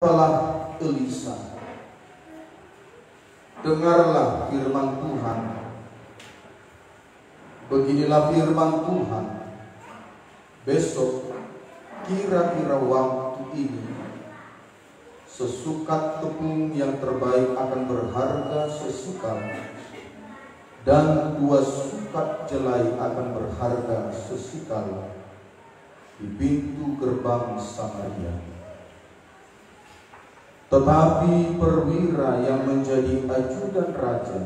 Katalah Elisa, dengarlah firman Tuhan. Beginilah firman Tuhan. Besok kira-kira waktu ini, sesukat tepung yang terbaik akan berharga sesikal, dan 2 sukat jelai akan berharga sesikal di pintu gerbang Samaria. Tetapi perwira yang menjadi ajudan raja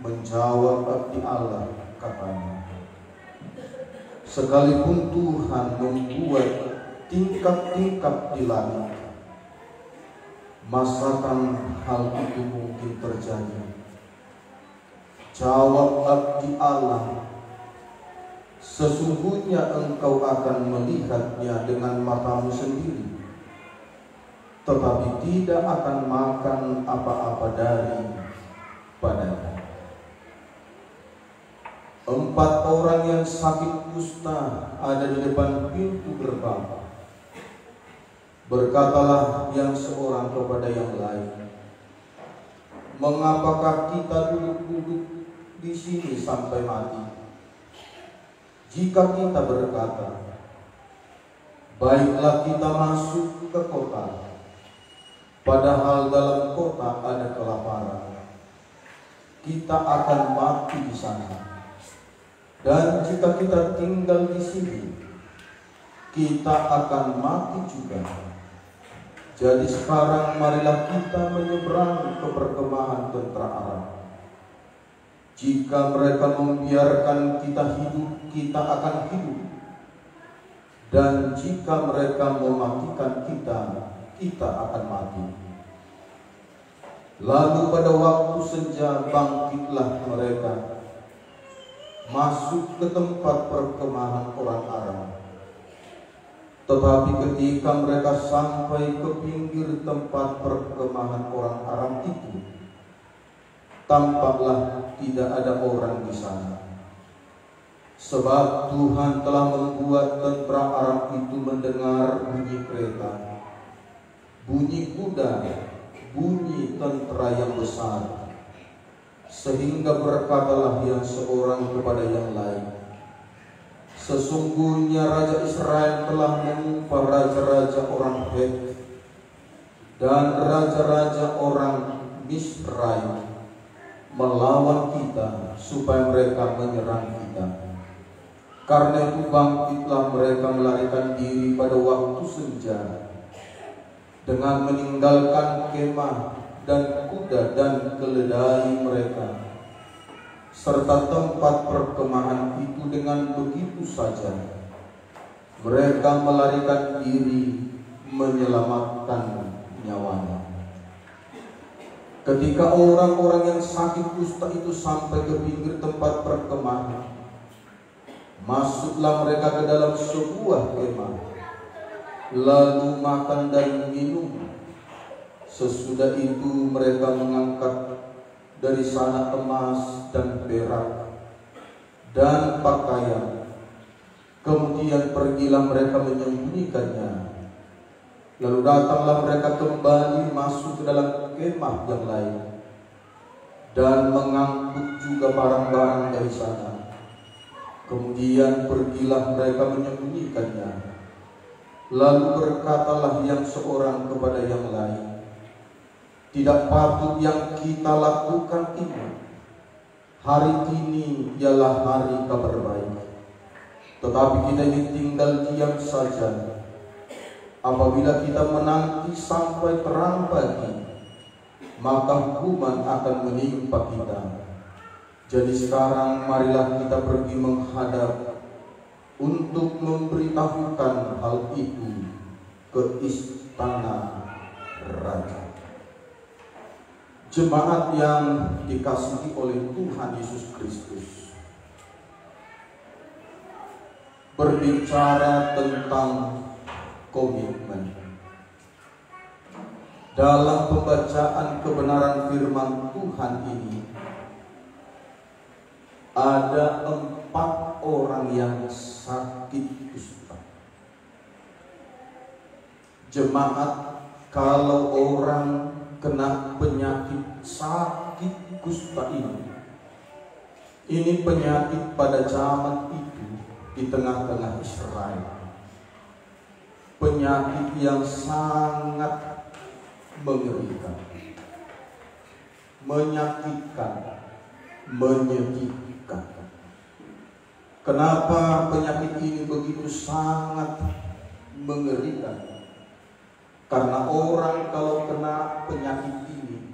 menjawab abdi Allah, katanya, sekalipun Tuhan membuat tingkap-tingkap di langit, masakan hal itu mungkin terjadi? Jawab abdi Allah, sesungguhnya engkau akan melihatnya dengan matamu sendiri, tetapi tidak akan makan apa-apa dari padanya. 4 orang yang sakit kusta ada di depan pintu gerbang. Berkatalah yang seorang kepada yang lain, mengapakah kita duduk-duduk di sini sampai mati? Jika kita berkata, baiklah kita masuk ke kota, padahal dalam kota ada kelaparan, kita akan mati di sana. Dan jika kita tinggal di sini, kita akan mati juga. Jadi sekarang marilah kita menyeberang ke perkemahan tentara Aram. Jika mereka membiarkan kita hidup, kita akan hidup. Dan jika mereka mematikan kita, kita akan mati. Lalu pada waktu senja bangkitlah mereka, masuk ke tempat perkemahan orang Aram. Tetapi ketika mereka sampai ke pinggir tempat perkemahan orang Aram itu, tampaklah tidak ada orang di sana. Sebab Tuhan telah membuat tentara Aram itu mendengar bunyi kereta, bunyi kuda, bunyi tentara yang besar, sehingga berkatalah yang seorang kepada yang lain, sesungguhnya Raja Israel telah mengupah raja-raja orang Het dan raja-raja orang Misraim melawan kita supaya mereka menyerang kita. Karena itu bangkitlah mereka melarikan diri pada waktu senja, dengan meninggalkan kemah dan kuda dan keledai mereka, serta tempat perkemahan itu. Dengan begitu saja mereka melarikan diri menyelamatkan nyawanya. Ketika orang-orang yang sakit kusta itu sampai ke pinggir tempat perkemahan, masuklah mereka ke dalam sebuah kemah, lalu makan dan minum. Sesudah itu mereka mengangkat dari sana emas dan perak dan pakaian. Kemudian pergilah mereka menyembunyikannya. Lalu datanglah mereka kembali masuk ke dalam kemah yang lain dan mengangkut juga barang-barang dari sana. Kemudian pergilah mereka menyembunyikannya. Lalu berkatalah yang seorang kepada yang lain, tidak patut yang kita lakukan ini. Hari ini ialah hari kabar baik, tetapi kita ingin tinggal diam saja. Apabila kita menanti sampai terang pagi, maka hukuman akan menimpa kita. Jadi sekarang marilah kita pergi menghadap untuk memberitahukan hal itu ke istana raja. Jemaat yang dikasihi oleh Tuhan Yesus Kristus, berbicara tentang komitmen. Dalam pembacaan kebenaran firman Tuhan ini, ada 4 orang yang sakit kusta. Jemaat kalau orang kena penyakit sakit kusta ini penyakit pada zaman itu di tengah-tengah Israel, penyakit yang sangat mengerikan, menyakitkan, menyedihkan. Kenapa penyakit ini begitu sangat mengerikan? Karena orang kalau kena penyakit ini,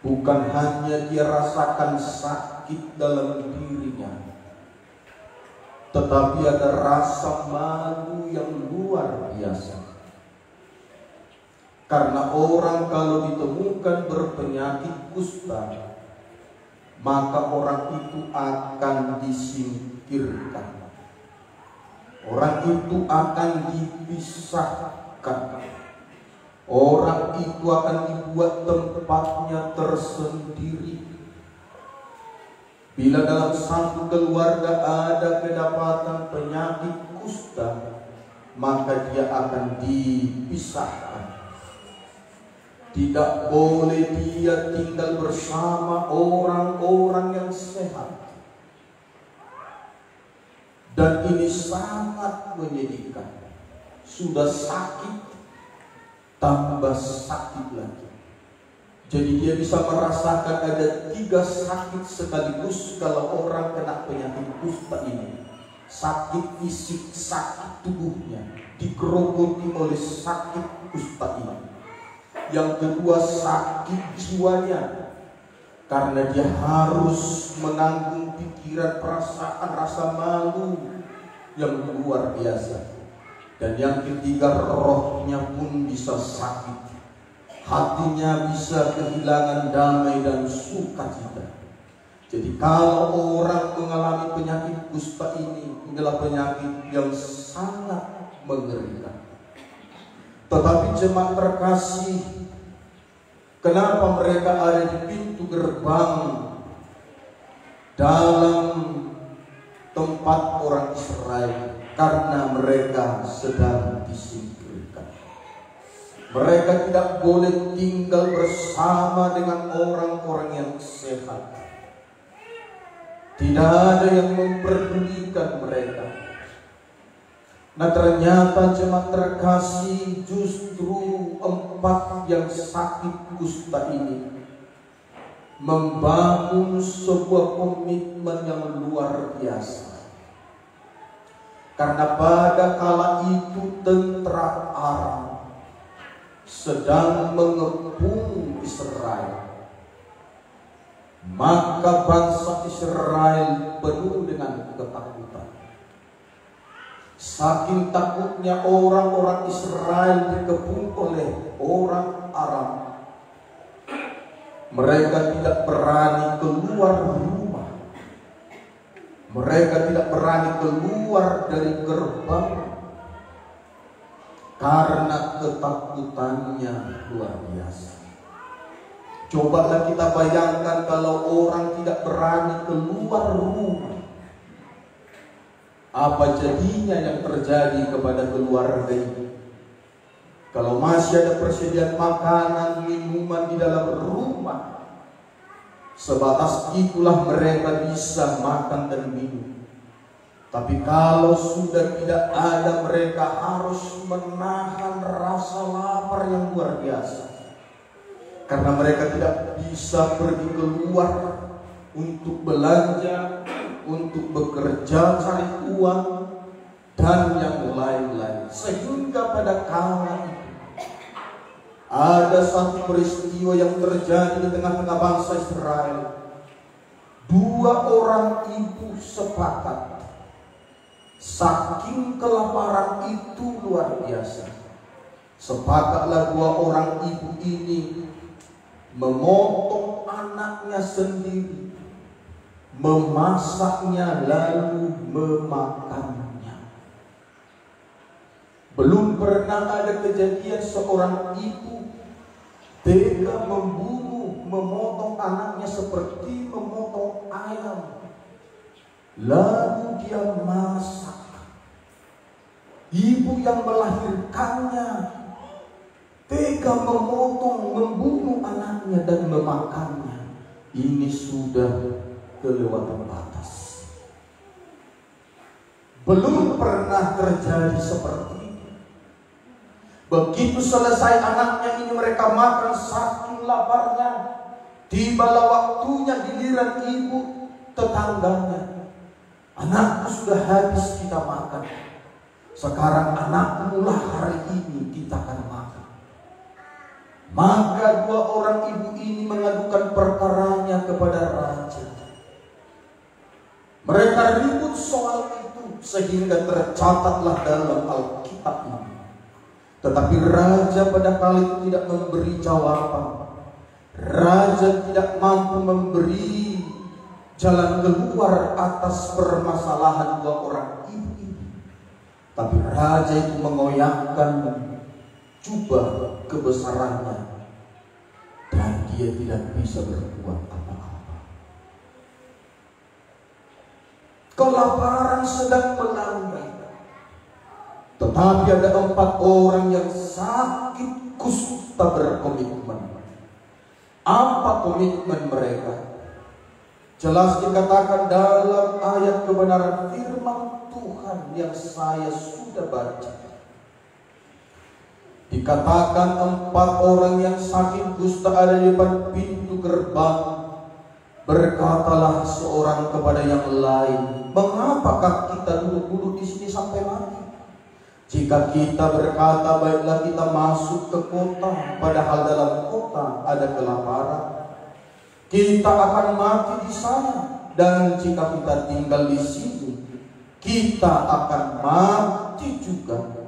bukan hanya dia rasakan sakit dalam dirinya, tetapi ada rasa malu yang luar biasa. Karena orang kalau ditemukan berpenyakit kusta, maka orang itu akan disingkirkan. Orang itu akan dipisahkan. Orang itu akan dibuat tempatnya tersendiri. Bila dalam satu keluarga ada kedapatan penyakit kusta, maka dia akan dipisahkan. Tidak boleh dia tinggal bersama orang-orang yang sehat. Dan ini sangat menyedihkan. Sudah sakit, tambah sakit lagi. Jadi dia bisa merasakan ada 3 sakit sekaligus kalau orang kena penyakit kusta ini. Sakit fisik, sakit tubuhnya digerogoti oleh sakit kusta ini. Yang kedua, sakit jiwanya, karena dia harus menanggung pikiran, perasaan, rasa malu yang luar biasa. Dan yang ketiga, rohnya pun bisa sakit, hatinya bisa kehilangan damai dan sukacita. Jadi kalau orang mengalami penyakit kusta ini adalah penyakit yang sangat mengerikan. Tetapi jemaat terkasih, kenapa mereka ada di pintu gerbang dalam tempat orang Israel? Karena mereka sedang disingkirkan. Mereka tidak boleh tinggal bersama dengan orang-orang yang sehat. Tidak ada yang memperdulikan mereka. Nah, ternyata jemaat terkasih, justru 4 yang sakit kusta ini membangun sebuah komitmen yang luar biasa. Karena pada kala itu tentara Aram sedang mengepung Israel, maka bangsa Israel penuh dengan ketakutan. Saking takutnya orang-orang Israel dikepung oleh orang Aram, mereka tidak berani keluar rumah. Mereka tidak berani keluar dari gerbang karena ketakutannya luar biasa. Cobalah kita bayangkan kalau orang tidak berani keluar rumah, apa jadinya yang terjadi kepada keluarga ini? Kalau masih ada persediaan makanan, minuman di dalam rumah, sebatas itulah mereka bisa makan dan minum. Tapi kalau sudah tidak ada, mereka harus menahan rasa lapar yang luar biasa. Karena mereka tidak bisa pergi keluar untuk belanja, untuk bekerja cari uang, dan yang lain-lain. Sehingga pada kala itu ada satu peristiwa yang terjadi di tengah-tengah bangsa Israel. 2 orang ibu sepakat. Saking kelaparan itu luar biasa, sepakatlah 2 orang ibu ini memotong anaknya sendiri, memasaknya lalu memakannya. Belum pernah ada kejadian seorang ibu tega membunuh, memotong anaknya seperti memotong ayam, lalu dia masak. Ibu yang melahirkannya tega memotong, membunuh anaknya dan memakannya. Ini sudah kelewatan batas. Belum pernah terjadi seperti itu. Begitu selesai anaknya ini mereka makan saking laparnya. Tibalah waktunya giliran ibu tetangganya. Anakku sudah habis kita makan. Sekarang anakmu lah hari ini kita akan makan. Maka dua orang ibu ini mengadukan perkaranya kepada raja. Mereka ribut soal itu sehingga tercatatlah dalam Alkitab ini. Tetapi raja pada kali itu tidak memberi jawaban. Raja tidak mampu memberi jalan keluar atas permasalahan dua orang ibu ini. Tapi raja itu mengoyakkan jubah kebesarannya dan dia tidak bisa berbuat apa-apa. Kelaparan sedang melanda, tetapi ada 4 orang yang sakit kusta berkomitmen. Apa komitmen mereka? Jelas dikatakan dalam ayat kebenaran firman Tuhan yang saya sudah baca. Dikatakan 4 orang yang sakit kusta ada di depan pintu gerbang. Berkatalah seorang kepada yang lain, mengapakah kita duduk-duduk di sini sampai mati? Jika kita berkata baiklah kita masuk ke kota, padahal dalam kota ada kelaparan, kita akan mati di sana. Dan jika kita tinggal di sini, kita akan mati juga.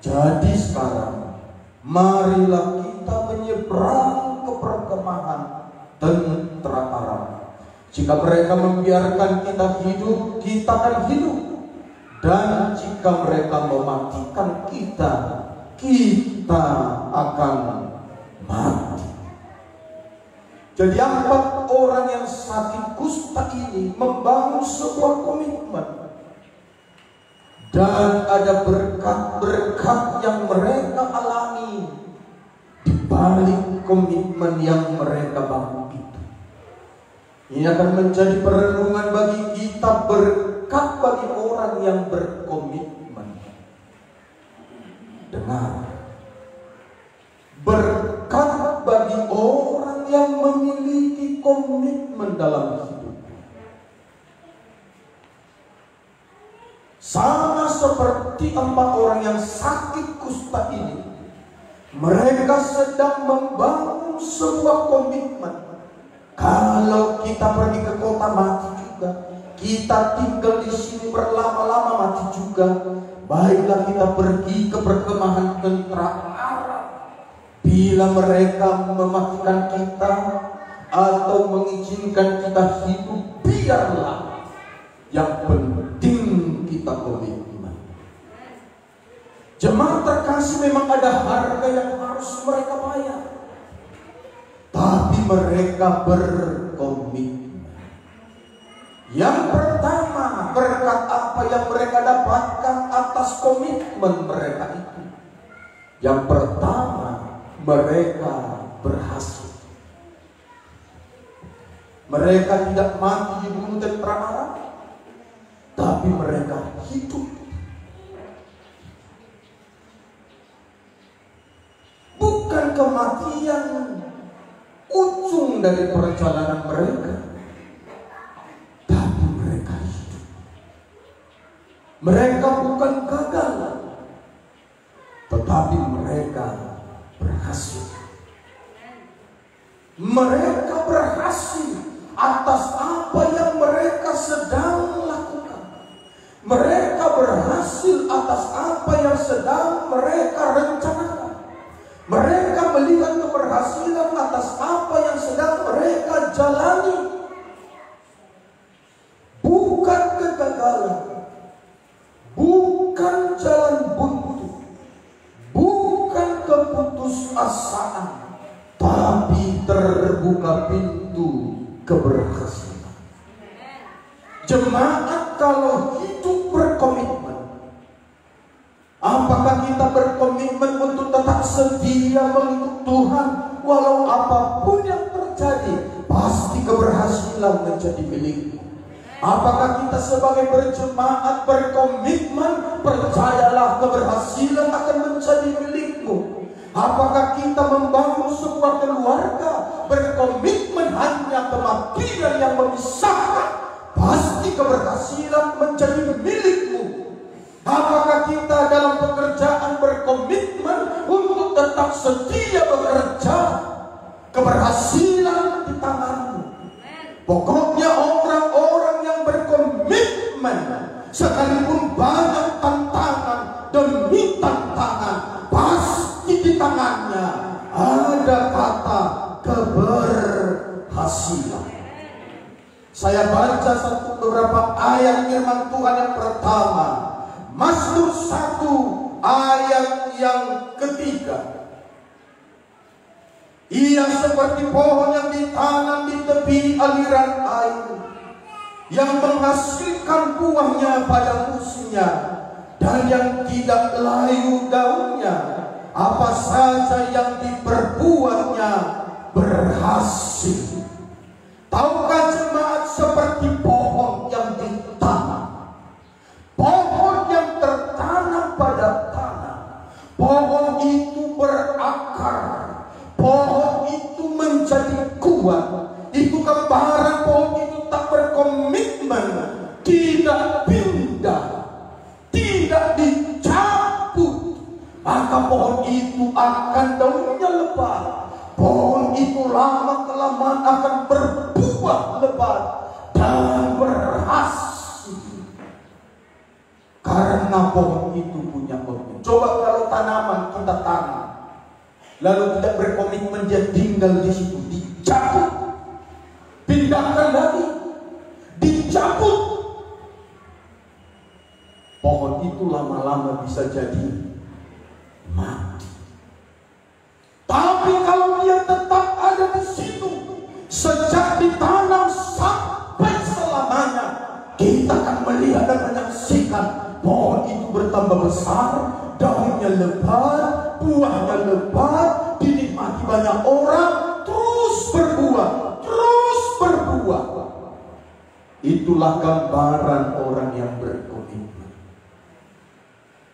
Jadi sekarang marilah kita menyeberang ke perkemahan tentara Aram. Jika mereka membiarkan kita hidup, kita akan hidup. Dan jika mereka mematikan kita, kita akan mati. Jadi 4 orang yang sakit kusta ini membangun sebuah komitmen. Dan ada berkat-berkat yang mereka alami di balik komitmen yang mereka bangun itu. Ini akan menjadi perenungan bagi kita, berkat bagi orang yang berkomitmen. Dengar, berkat bagi orang yang memiliki komitmen dalam hidup. Sama seperti 4 orang yang sakit kusta ini, mereka sedang membangun sebuah komitmen. Kalau kita pergi ke kota mati juga, kita tinggal di sini berlama-lama mati juga. Baiklah kita pergi ke perkemahan tentara Aram. Bila mereka mematikan kita atau mengizinkan kita hidup, biarlah. Yang penting kita komitmen. Jemaat terkasih, memang ada harga yang harus mereka bayar, tapi mereka berkomitmen. Yang pertama, berkat apa yang mereka dapatkan atas komitmen mereka itu? Yang pertama, mereka berhasil. Mereka tidak mati dibunuh tentara Aram, tapi mereka hidup. Bukan kematian ujung dari perjalanan mereka, tapi mereka hidup. Mereka bukan gagal, tetapi mereka berhasil. Mereka berhasil atas apa yang mereka sedang lakukan. Mereka berhasil atas apa yang sedang mereka rencanakan. Mereka melihat keberhasilan atas apa yang sedang mereka jalani. Bukan kegagalan, bukan jalan buntu, bukan keputusasaan, tapi terbuka pintu keberhasilan. Jemaat kalau hidup berkomitmen, apakah kita berkomitmen untuk tetap setia setia mengikut Tuhan, walau apapun yang terjadi, pasti keberhasilan menjadi milikmu. Apakah kita sebagai berjemaat berkomitmen, percayalah keberhasilan akan menjadi milikmu. Apakah kita membangun sebuah keluarga berkomitmen hanya kematian yang memisahkan, pasti keberhasilan menjadi milikmu. Apakah kita dalam pekerjaan berkomitmen untuk tetap setia bekerja, keberhasilan di tanganmu. Pokoknya orang-orang yang berkomitmen, sekalipun banyak tantangan demi tantangan, pasti di tangannya ada kata keberhasilan. Saya baca beberapa ayat firman Tuhan. Yang pertama, Mazmur 1 ayat yang ketiga. Ia seperti pohon yang ditanam di tepi aliran air, yang menghasilkan buahnya pada musimnya, dan yang tidak layu daunnya. Apa saja yang diperbuatnya berhasil. Tahukah jemaat, seperti pohon yang ditanam, pohon yang tertanam pada tanah, pohon itu berakar, pohon itu menjadi kuat. Itu gambaran pohon itu tak berkomitmen, tidak pindah, tidak dicabut, maka pohon itu akan daunnya lebat. Pohon itu lama-kelamaan akan berbuah lebat dan berhasil, karena pohon itu punya komitmen. Coba kalau tanaman kita tanam, lalu tidak berkomitmen, dia tinggal di situ, dicabut, pindahkan lagi, dicabut, pohon itu lama-lama bisa jadi mati. Tapi kalau dia tetap ada di situ, sejak ditanam sampai selamanya, kita akan melihat dan menyaksikan pohon itu bertambah besar, daunnya lebat, buahnya lebat, dinikmati banyak orang, terus berbuah, terus berbuah. Itulah gambaran orang yang berkomitmen.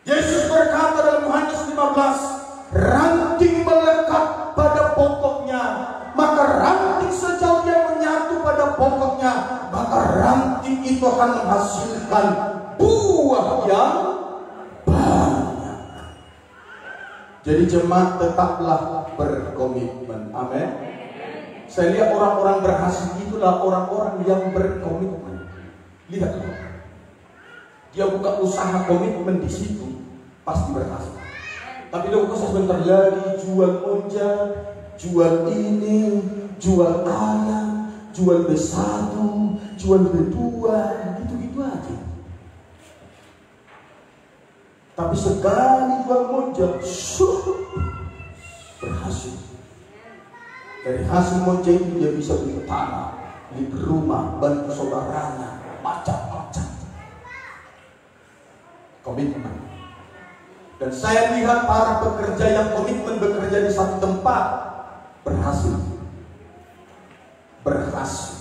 Yesus berkata dalam Yohanes 15, ranting melekat pada pokoknya, maka ranting sejauh dia menyatu pada pokoknya, maka ranting itu akan menghasilkan buah yang banyak. Jadi jemaat, tetaplah berkomitmen. Amin. Saya lihat orang-orang berhasil itulah orang-orang yang berkomitmen. Lihat, dia buka usaha komitmen di situ, pasti berhasil. Tapi dia buka sebentar lagi jual monja, jual ini, jual ayam, jual B1, jual B2, gitu-gitu aja. Tapi sekali jual monja, berhasil. Dari hasil monja itu dia bisa beli tanah, beli rumah, bantu saudaranya, macam-macam. Komitmen. Dan saya lihat para pekerja yang komitmen bekerja di satu tempat berhasil. Berhasil.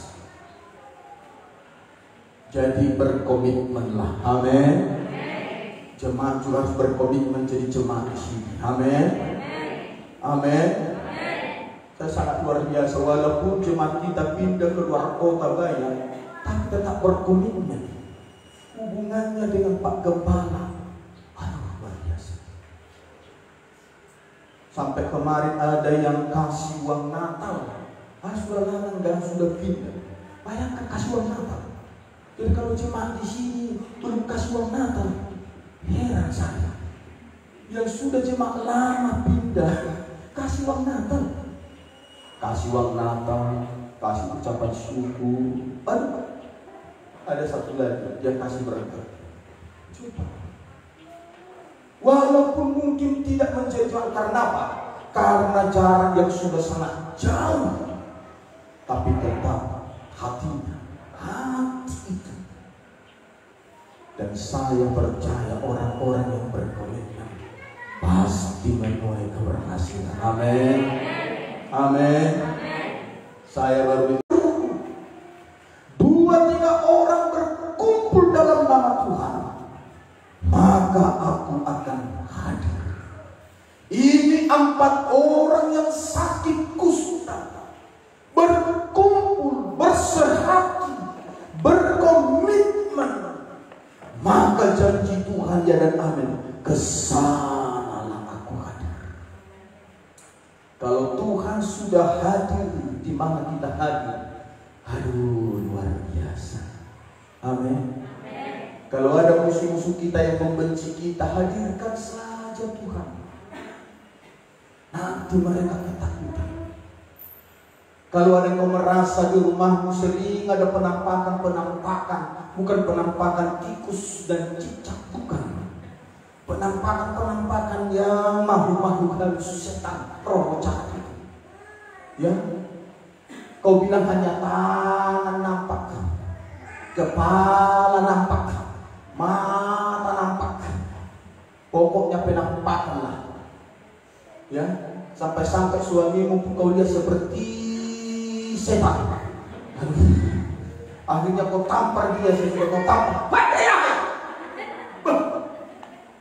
Jadi berkomitmenlah. Amin. Jemaat juga harus berkomitmen jadi jemaat di sini. Amin. Amin. Saya sangat luar biasa. Walaupun jemaat kita pindah ke luar kota banyak, tapi tetap berkomitmen. Hubungannya dengan Pak Gembala, luar biasa. Sampai kemarin ada yang kasih uang Natal. Sudah lama sudah pindah. Bayangkan kasih uang Natal. Jadi kalau jemaat di sini belum kasih uang Natal, heran saya. Yang sudah jemaat lama pindah, kasih uang Natal. Kasih uang Natal, kasih ucapan syukur. Ada satu lagi, dia kasih berkat. Coba. Walaupun mungkin tidak menjadi karena apa? Karena jarak yang sudah sangat jauh, tapi tetap hatinya, hati itu. Dan saya percaya orang-orang yang berkomitmen pasti pasti menuai keberhasilan. Amin. Amin. Saya baru 2-3 orang berkumpul dalam nama Tuhan, maka aku akan hadir. Ini 4 orang yang sakit kusta berkumpul, bersehati, berkomitmen, maka janji Tuhan ya dan amin, kesanalah aku hadir. Kalau Tuhan sudah hadir di mana kita hadir, aduh luar biasa. Amin. Kalau ada musuh-musuh kita yang membenci kita, hadirkan saja Tuhan. Nanti mereka ketakutan. Kalau ada yang merasa di rumahmu sering ada penampakan, bukan penampakan tikus dan cicak, bukan. Penampakan yang makhluk-makhluk halus setan, roh jahat itu. Ya, kau bilang hanya tangan nampak, kepala nampak, mata nampak, pokoknya penampakan lah. Ya, sampai-sampai suamimu pun kau lihat seperti setan. Akhirnya kau tampar dia, sesudah kau tampar, ya,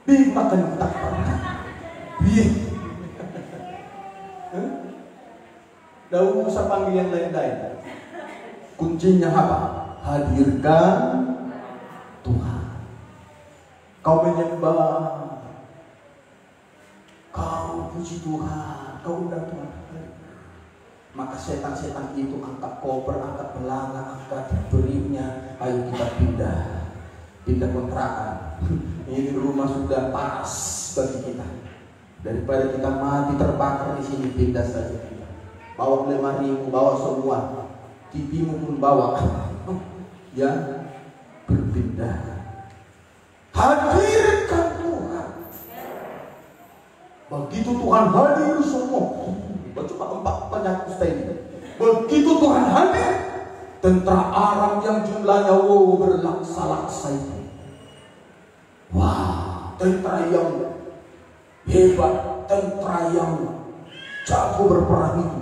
bima kan tampar, Daun usah panggil yang lain-lain. Kuncinya apa? Hadirkan Tuhan. Kau menyembah, kau puji Tuhan, kau undang Tuhan. Maka setan-setan itu angkat koper, angkat belanga, angkat berinya. Ayo kita pindah kontrakan. Ini rumah sudah panas bagi kita. Daripada kita mati terbakar di sini, pindah saja kita. Bawa 5.000, bawa semua. TV-mu pun bawa. Ya, berpindah. Hadirkan Tuhan. Begitu Tuhan hadir semua. Coba 4 penyakit kusta ini. Begitu Tuhan hadir, tentara Aram yang jumlahnya berlaksa-laksa itu. Wah, tentara yang hebat, tentara yang jago berperang itu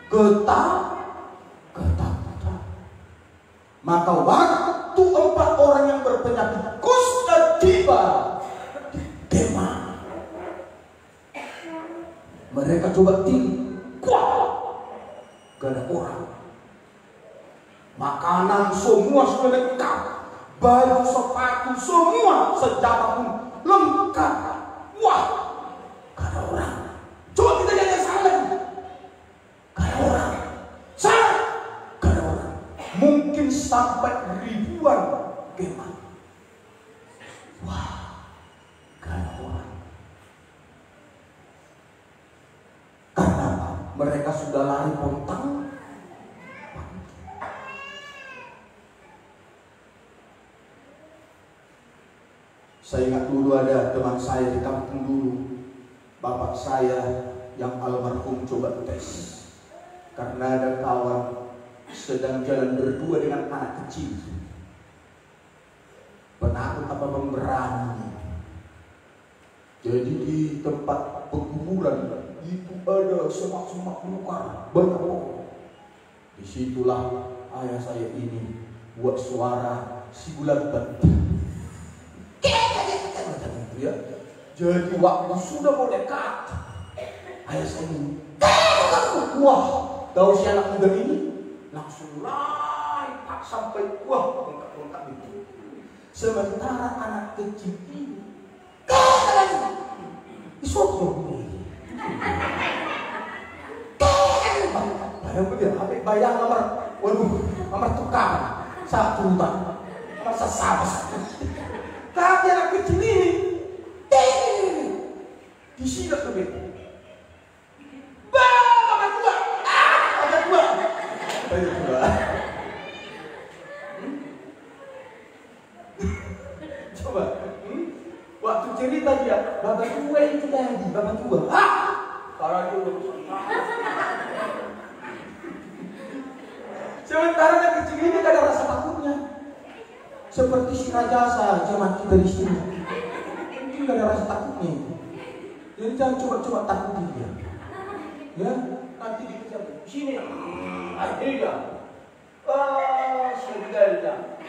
ketakutan. Maka waktu 4 orang yang berpenyakit kusta tiba di kemah, mereka coba tinggi, gak ada orang. Makanan semua sudah lengkap, baju, sepatu, semua senjata pun lengkap. Wah, gak ada orang. Coba kita lihat yang salah. Gak ada orang. Salah, gak ada orang. Mungkin sampai ribuan kemah. Wah, gak ada orang. Karena apa? Mereka sudah lari pontang. Saya ingat dulu ada teman saya di kampung dulu, bapak saya yang almarhum coba tes. Karena ada kawan sedang jalan berdua dengan anak kecil. Penakut apa pemberani. Jadi di tempat pekuburan itu ada semak-semak belukar, banyak pohon. Disitulah ayah saya ini buat suara si bulatan. Ya. Jadi waktu sudah mau dekat, ayah saya ini, wah, tahu si anak muda ini langsung lari sampai lengkap itu. Sementara anak kecil ini disuruh bayang nomor tukar satu tak masa sama tapi anak kecil ini disidak lebih ada dua coba waktu cerita dia bapak tua itu tadi bapak tua para dulu sementara anak kecil ini gak ada rasa takutnya seperti si Rajasa zaman kita di sini. Mungkin gak ada rasa takutnya. Jadi jangan coba-coba takutin dia. Ya, nanti dikejar. Sini, akhirnya. Sebenarnya.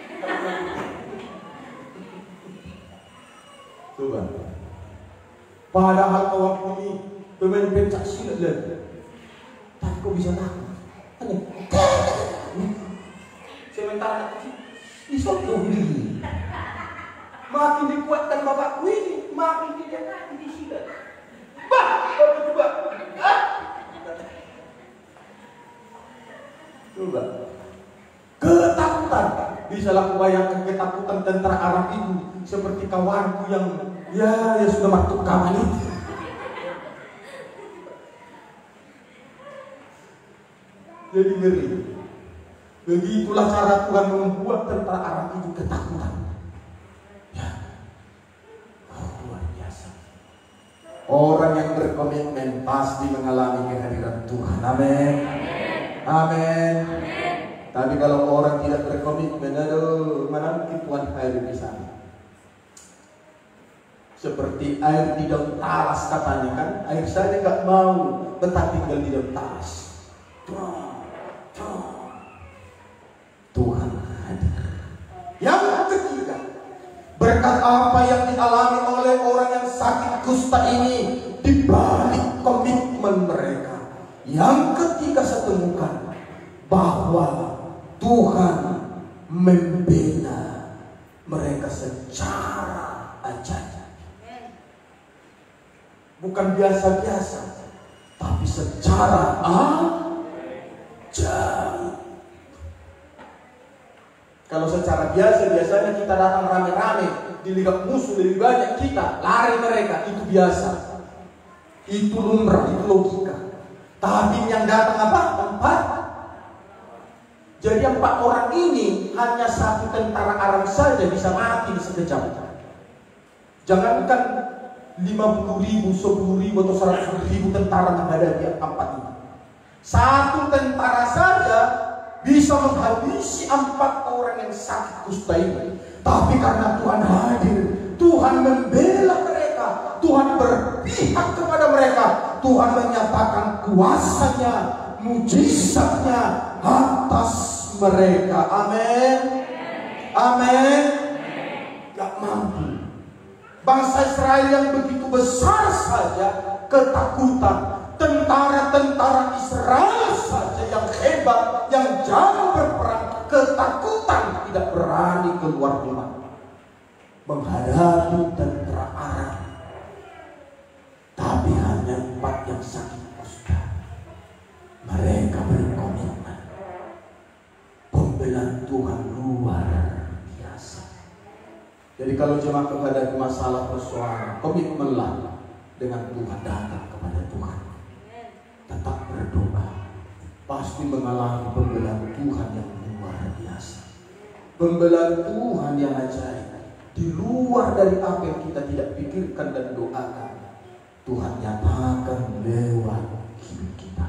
Coba. Padahal waktu ini pemain pencak silat lagi. Tapi kok bisa takut? Hanya. Sementara anak kecil disokong diri. Makin dikuatkan bapakku ini, makin dia nanti disilat. Coba. Coba. Ketakutan. Bisa aku bayangkan ketakutan tentara Arab itu seperti kawanku yang ya sudah masuk kawan itu. Jadi ngeri. Begitulah cara Tuhan membuat tentara Arab itu ketakutan. Ya. Luar biasa. Orang yang berkomitmen pasti mengalami kehadiran Tuhan. Amin. Amin. Tapi kalau orang tidak berkomitmen, aduh, mana mungkin Tuhan hadir di sana. Seperti air di daun talas katanya kan, air saja nggak mau betah tinggal di daun talas. Tuhan hadir. Yang ketiga, berkat apa yang dialami oleh orang yang sakit kusta ini di balik komitmen mereka. Yang ketiga saya temukan bahwa Tuhan membina mereka secara ajaib. Bukan biasa-biasa, tapi secara ajaib. Kalau secara biasanya kita datang rame-rame, dilihat musuh lebih banyak kita, lari mereka, itu biasa. Itu lumrah, itu logika. Tapi yang datang apa? 4. Jadi 4 orang ini hanya satu tentara Arab saja bisa mati sekejap. Jangankan 50.000, 10.000 atau 100.000 tentara menghadapi 4 ini. Satu tentara saja bisa menghabisi 4 orang yang sakit kusta ini. Tapi karena Tuhan hadir, Tuhan membela mereka, Tuhan berpihak kepada mereka, Tuhan menyatakan kuasanya, mujizatnya atas mereka. Amin. Amin. Gak mampu. Bangsa Israel yang begitu besar saja ketakutan. Tentara-tentara Israel saja yang hebat, yang jauh berperang, ketakutan, tidak berani keluar rumah menghadapi tentara Arab. Tapi hanya 4 yang sakit kusta. Mereka berkomitmen. Pembelaan Tuhan luar biasa. Jadi kalau jemaat menghadapi masalah persoalan, komitmenlah dengan Tuhan, datang kepada Tuhan. Tetap berdoa. Pasti mengalami pembelaan Tuhan yang luar biasa. Pembelaan Tuhan yang ajaib. Di luar dari apa yang kita tidak pikirkan dan doakan. Tuhan nyatakan lewat hidup kita.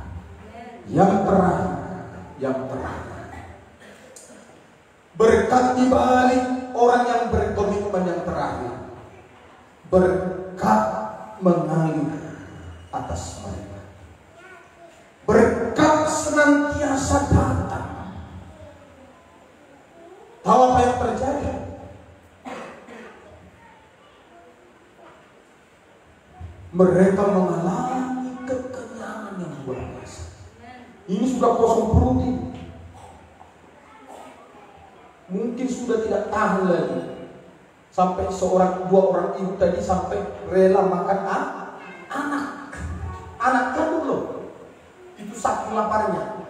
Yang terakhir. Berkat dibalik orang yang berkomitmen yang terakhir. Berkat mengalir atas mereka. Berkat senantiasa datang. Tahu apa yang terjadi? Mereka mengalami kekenyangan yang luar biasa. Ini sudah kosong perut ini. Mungkin sudah tidak tahan lagi. Sampai 1-2 orang ibu tadi sampai rela makan anak. Anak kandung loh. Itu saking laparnya.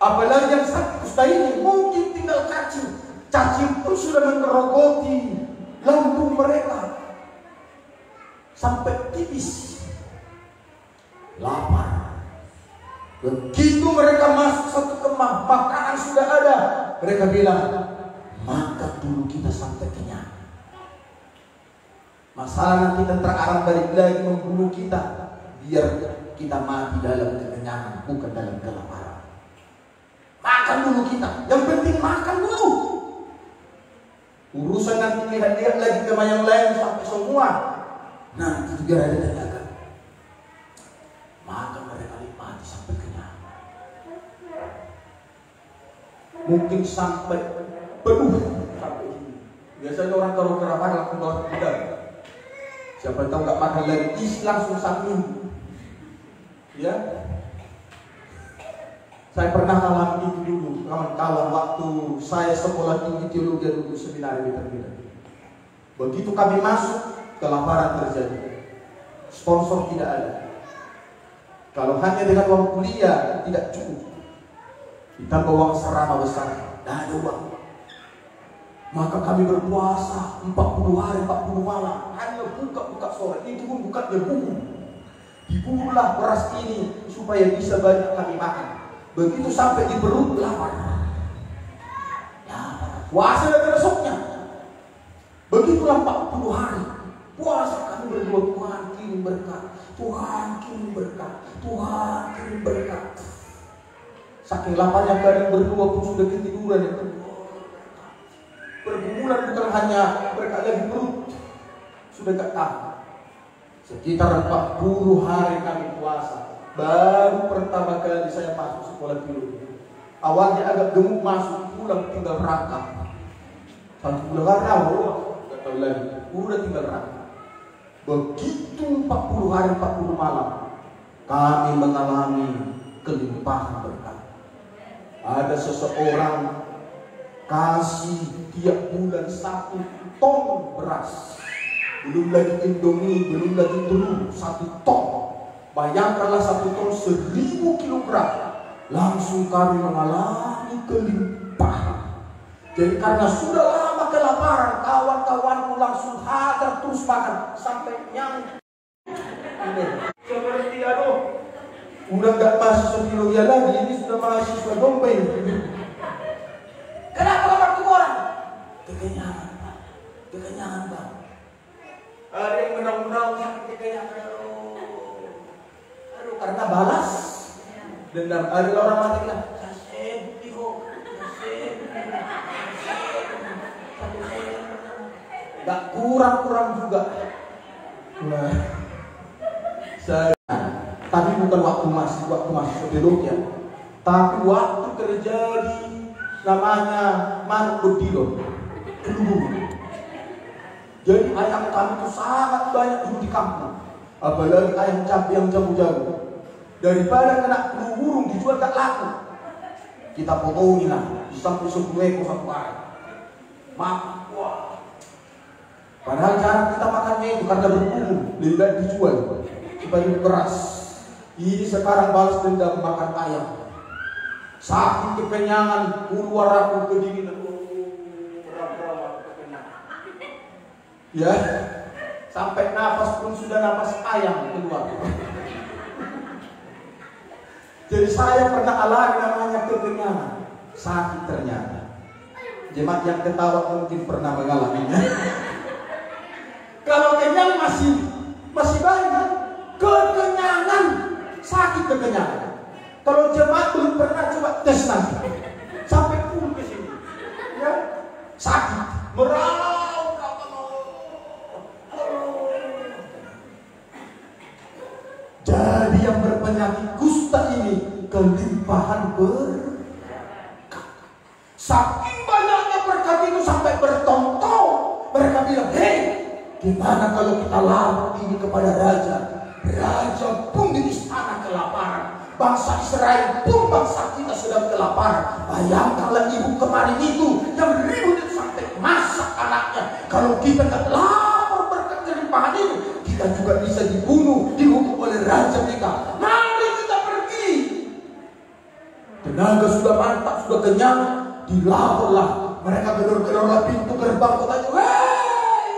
Apalagi yang sakit kusta ini mungkin tinggal cacing. Cacing pun sudah mengerogoti lambung mereka sampai tipis. Lapar. Begitu mereka masuk satu kemah, makanan sudah ada. Mereka bilang, makan dulu kita sampai kenyang. Masalah nanti tentara Arab balik lagi membunuh kita, biar kita mati dalam kekenyangan, bukan dalam kelaparan. Makan dulu kita, yang penting makan dulu. Urusan nanti lihat lagi ke yang lain sampai semua. Nanti juga ada tenaga. mungkin sampai penuh sampai sini. Biasanya orang kalau kelaparan langsung bawa pedang. Siapa tahu nggak makan lagi, langsung 1 minggu. Ya, saya pernah alami itu dulu, kawan-kawan, waktu saya sekolah tinggi teologi dulu seminar di Terminal. Begitu kami masuk, kelaparan terjadi. Sponsor tidak ada. Kalau hanya dengan uang kuliah tidak cukup. Ditambah uang serama besar, tidak ada uang. Maka kami berpuasa 40 hari 40 malam, hanya buka sore. Itu pun bukanya buku. Dibunuhlah beras ini supaya bisa banyak kami makan. Begitu sampai di perut lapar. Puasa dan besoknya. Begitulah 40 hari. Puasa kami berdua, Tuhan kirim berkat, Tuhan kirim berkat, Tuhan kirim berkat. Saking laparnya kalian berdua pun sudah ketiduran itu. Pergumulan bukan hanya berkat lagi perut, sudah gak tahan. Sekitar 40 hari kami puasa. Baru pertama kali saya masuk sekolah teologi. Awalnya agak gemuk masuk, pulang tinggal rangkap. 1 bulan karena gak tahu lagi, udah tinggal rangkap. Begitu 40 hari 40 malam kami mengalami kelimpahan berkat. Ada seseorang kasih tiap bulan 1 ton beras, belum lagi Indomie, belum lagi telur, 1 ton. Bayangkanlah 1 ton 1000 kilogram. Langsung kami mengalami kelimpahan. Jadi karena sudah lama kelaparan, kawan-kawanku langsung hadir terus makan sampai nyang. Seperti udah gak mahasiswa teologi lagi, ini sudah mahasiswa dompet. Kenapa lapar tuh orang? Kekenyangan, Pak. Kekenyangan, Pak. Ada yang menang-menang sampai kekenyangan. Aduh, karena balas dendam. Ada orang mati bilang, gak kurang-kurang juga. Nah, saya tapi bukan waktu masih teologi ya. Tapi waktu terjadi namanya manuk bedilo, jadi ayam kami itu sangat banyak di kampung, apalagi ayam cabai yang jauh-jauh. Daripada kena flu burung dijual tak laku, kita potongin lah sampai 10 ekor 1 hari. Makan, wah. Padahal jarang kita makannya itu karena berbumbu, lebih baik dijual supaya keras. Ini sekarang balas dendam makan ayam. Saking kekenyangan, keluar aku kedinginan. Ya, sampai nafas pun sudah nafas ayam keluar. Jadi saya pernah alami namanya kekenyangan. Sakit ternyata. Jemaat yang ketawa mungkin pernah mengalaminya. Kalau kenyang masih banyak. Kekenyangan, sakit kekenyangan. Kalau jemaat belum pernah coba tes nanti, sampai pun ke sini, ya sakit, merau. Jadi yang berpenyakit kusta ini kelimpahan berkat. Saking banyaknya berkat itu sampai bertonton. Mereka bilang, hei, gimana kalau kita lapor ini kepada raja? Raja pun di istana kelaparan. Bangsa Israel pun bangsa kita sedang kelaparan. Bayangkanlah ibu kemarin itu yang ribut sampai masak anaknya. Kalau kita tak lapor berkat kelimpahan ini, kita juga bisa dibunuh, dihukum oleh raja kita. Mari kita pergi. Tenaga sudah mantap, sudah kenyang, dilaporlah. Mereka gedor-gedorlah pintu gerbang kotanya. Hei,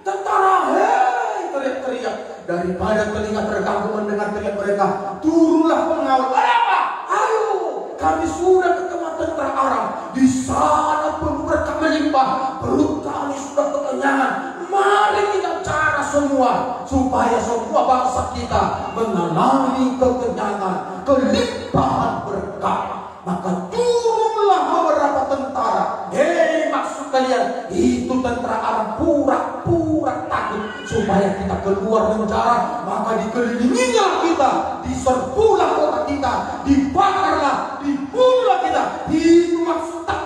tentara, hei, teriak-teriak. Daripada telinga terganggu mendengar teriak mereka, turunlah pengawal. Ada apa? Ayo, kami sudah ketemu tentara Aram. Di sana penuh berkat melimpah. Perut kami sudah kekenyangan. Mari kita cara semua supaya semua bangsa kita mengalami kekenyangan, kelimpahan berkat. Maka turunlah beberapa tentara. Hei, maksud kalian itu tentara Aram pura-pura takut supaya kita keluar penjara. Maka dikelilinginya kita, diserbulah kota kita, dibakarlah, dibunuhlah kita. Itu maksud takut.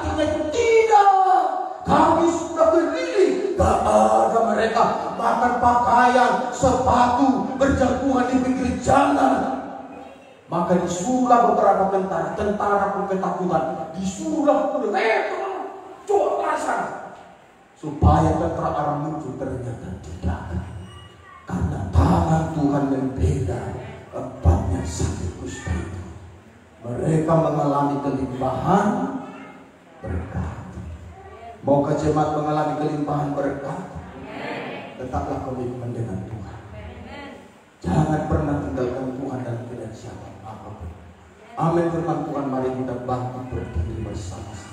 Jangan. Maka disuruhlah beberapa tentara pun ketakutan. Disuruhlah coba pasang. Supaya tentara Aram muncul, ternyata tidak. Karena tangan Tuhan yang beda, empatnya sakit kusta itu. Mereka mengalami kelimpahan berkat. Mau jemaat mengalami kelimpahan berkat? Tetaplah komitmen dengan Tuhan. Jangan pernah tinggalkan Tuhan dan tidak siapa apapun. Amin. Firman Tuhan, mari kita bangkit berdiri bersama-sama.